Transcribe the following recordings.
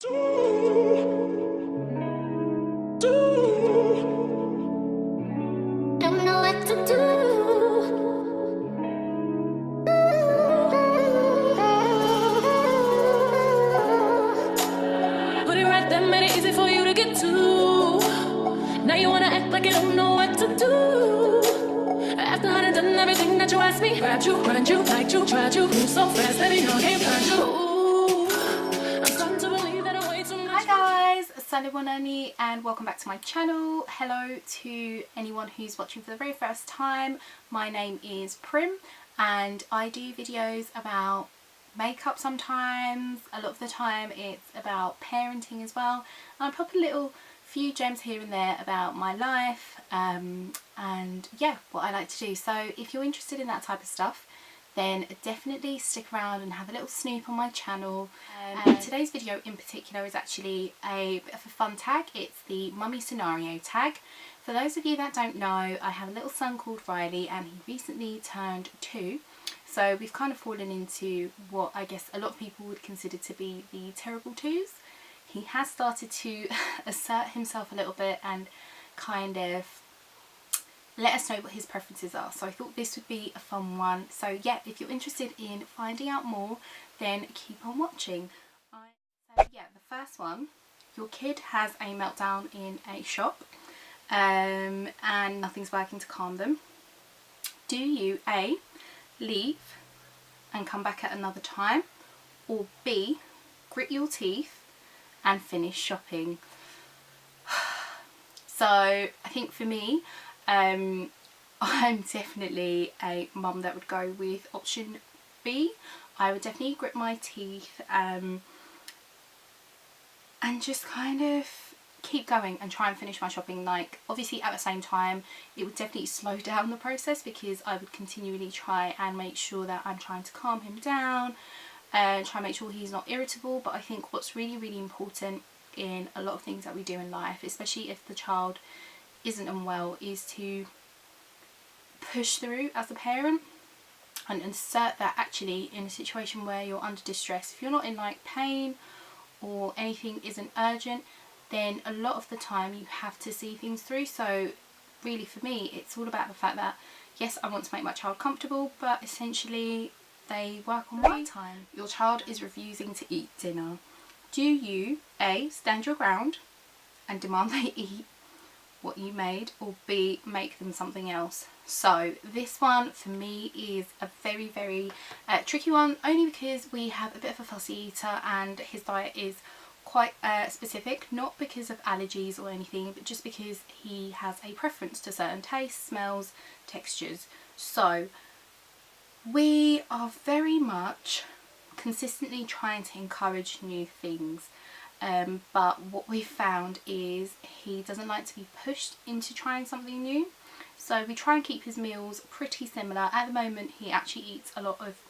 Don't know what to do. Put it right there, made it easy for you to get to. Now you wanna act like you don't know what to do. After I done everything that you asked me, grabbed you, run you, liked you, tried you, move so fast, baby, no, I can't find you. Ooh, I'm starting to believe that I wait too much. Hi guys, Salibonani, and welcome back to my channel. Hello to anyone who's watching for the very first time. My name is Prim, and I do videos about makeup sometimes. A lot of the time it's about parenting as well. And I pop a little few gems here and there about my life and yeah, what I like to do. So if you're interested in that type of stuff, then definitely stick around and have a little snoop on my channel. And today's video in particular is actually a bit of a fun tag. It's the mummy scenario tag. For those of you that don't know, I have a little son called Riley, and he recently turned 2. So we've kind of fallen into what I guess a lot of people would consider to be the terrible twos. He has started to assert himself a little bit and kind of let us know what his preferences are. So I thought this would be a fun one. So yeah, if you're interested in finding out more, then keep on watching. So yeah, the first one, your kid has a meltdown in a shop and nothing's working to calm them. Do you A, leave and come back at another time, or B, grit your teeth and finish shopping? So I think for me, I'm definitely a mum that would go with option B. I would definitely grit my teeth and just kind of keep going and try and finish my shopping. Like, obviously at the same time it would definitely slow down the process, because I would continually try and make sure that I'm trying to calm him down and try and make sure he's not irritable. But I think what's really important in a lot of things that we do in life, especially if the child isn't unwell, is to push through as a parent and insert that actually in a situation where you're under distress. If you're not in like pain or anything isn't urgent, then a lot of the time you have to see things through. So really for me, it's all about the fact that yes, I want to make my child comfortable, but essentially they work on my time. Your child is refusing to eat dinner. Do you A, stand your ground and demand they eat what you made, or B, make them something else? So this one for me is a very tricky one, only because we have a bit of a fussy eater and his diet is quite specific, not because of allergies or anything, but just because he has a preference to certain tastes, smells, textures. So we are very much consistently trying to encourage new things, but what we've found is he doesn't like to be pushed into trying something new. So we try and keep his meals pretty similar. At the moment he actually eats a lot of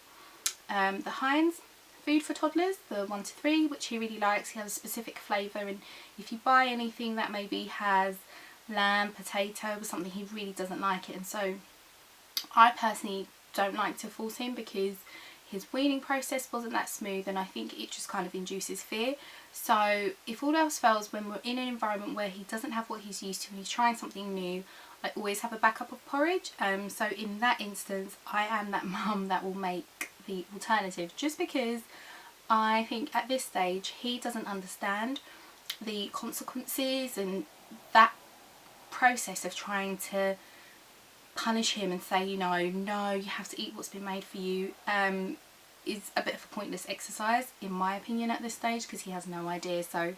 the Heinz food for toddlers, the 1 to 3, which he really likes. He has a specific flavour, and if you buy anything that maybe has lamb, potato or something, he really doesn't like it. And so I personally don't like to force him, because his weaning process wasn't that smooth, and I think it just kind of induces fear. So if all else fails, when we're in an environment where he doesn't have what he's used to and he's trying something new, I always have a backup of porridge. So in that instance, I am that mum that will make the alternative, just because I think at this stage he doesn't understand the consequences, and that process of trying to punish him and say, you know, no, you have to eat what's been made for you, is a bit of a pointless exercise in my opinion at this stage, because he has no idea. So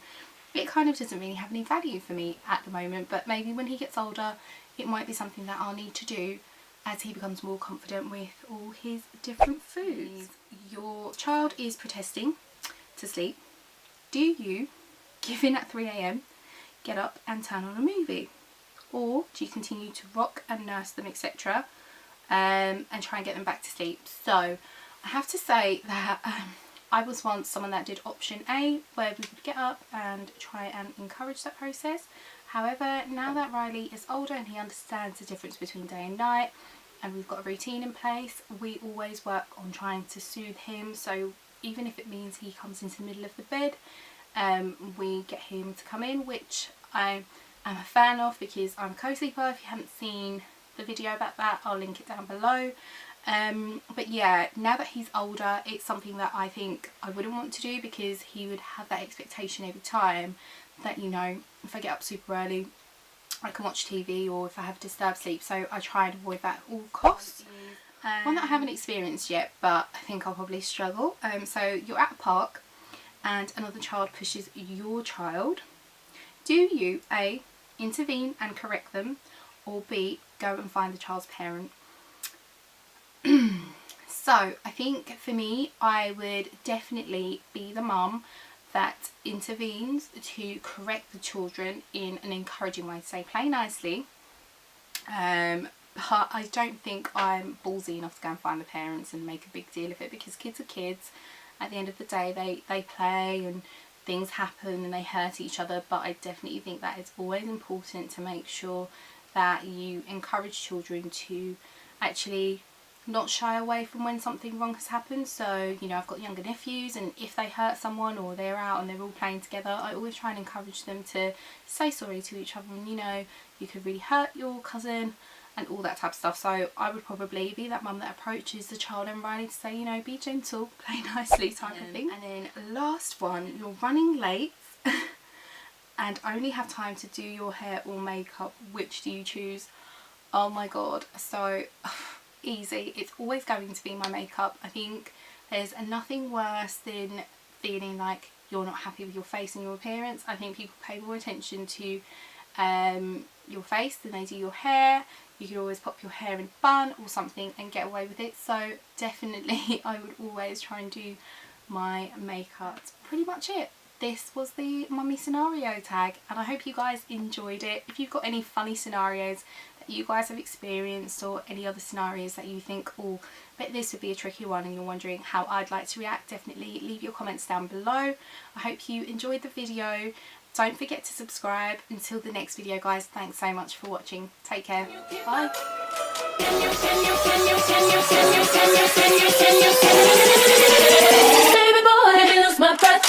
it kind of doesn't really have any value for me at the moment, but maybe when he gets older it might be something that I'll need to do as he becomes more confident with all his different foods. Your child is protesting to sleep. Do you give in at 3 AM, get up and turn on a movie? Or do you continue to rock and nurse them, etc., and try and get them back to sleep? So I have to say that I was once someone that did option A, where we would get up and try and encourage that process. However, now that Riley is older and he understands the difference between day and night, and we've got a routine in place, we always work on trying to soothe him. So even if it means he comes into the middle of the bed we get him to come in, which I am a fan of because I'm a co-sleeper. If you haven't seen the video about that, I'll link it down below. But yeah, now that he's older, it's something that I think I wouldn't want to do, because he would have that expectation every time that, you know, if I get up super early I can watch TV, or if I have disturbed sleep, so I try and avoid that at all costs. One that I haven't experienced yet, but I think I'll probably struggle. So you're at a park and another child pushes your child. Do you A, intervene and correct them, or B, go and find the child's parent? So I think for me, I would definitely be the mum that intervenes to correct the children in an encouraging way, say play nicely. But I don't think I'm ballsy enough to go and find the parents and make a big deal of it, because kids are kids. At the end of the day, they play and things happen and they hurt each other, but I definitely think that it's always important to make sure that you encourage children to actually not shy away from when something wrong has happened. So, you know, I've got younger nephews, and if they hurt someone or they're out and they're all playing together, I always try and encourage them to say sorry to each other, and, you know, you could really hurt your cousin and all that type of stuff. So I would probably be that mum that approaches the child and Riley to say, you know, be gentle, play nicely type of thing. And then last one, you're running late and only have time to do your hair or makeup. Which do you choose? Oh my god, so easy. It's always going to be my makeup. I think there's nothing worse than feeling like you're not happy with your face and your appearance. I think people pay more attention to your face than they do your hair. You can always pop your hair in a bun or something and get away with it. So definitely I would always try and do my makeup. That's pretty much it. This was the mummy scenario tag, and I hope you guys enjoyed it. If you've got any funny scenarios that you guys have experienced, or any other scenarios that you think, oh, but this would be a tricky one, and you're wondering how I'd like to react, definitely leave your comments down below. I hope you enjoyed the video. Don't forget to subscribe. Until the next video, guys, thanks so much for watching. Take care. Bye. Baby boy, I lose my breath.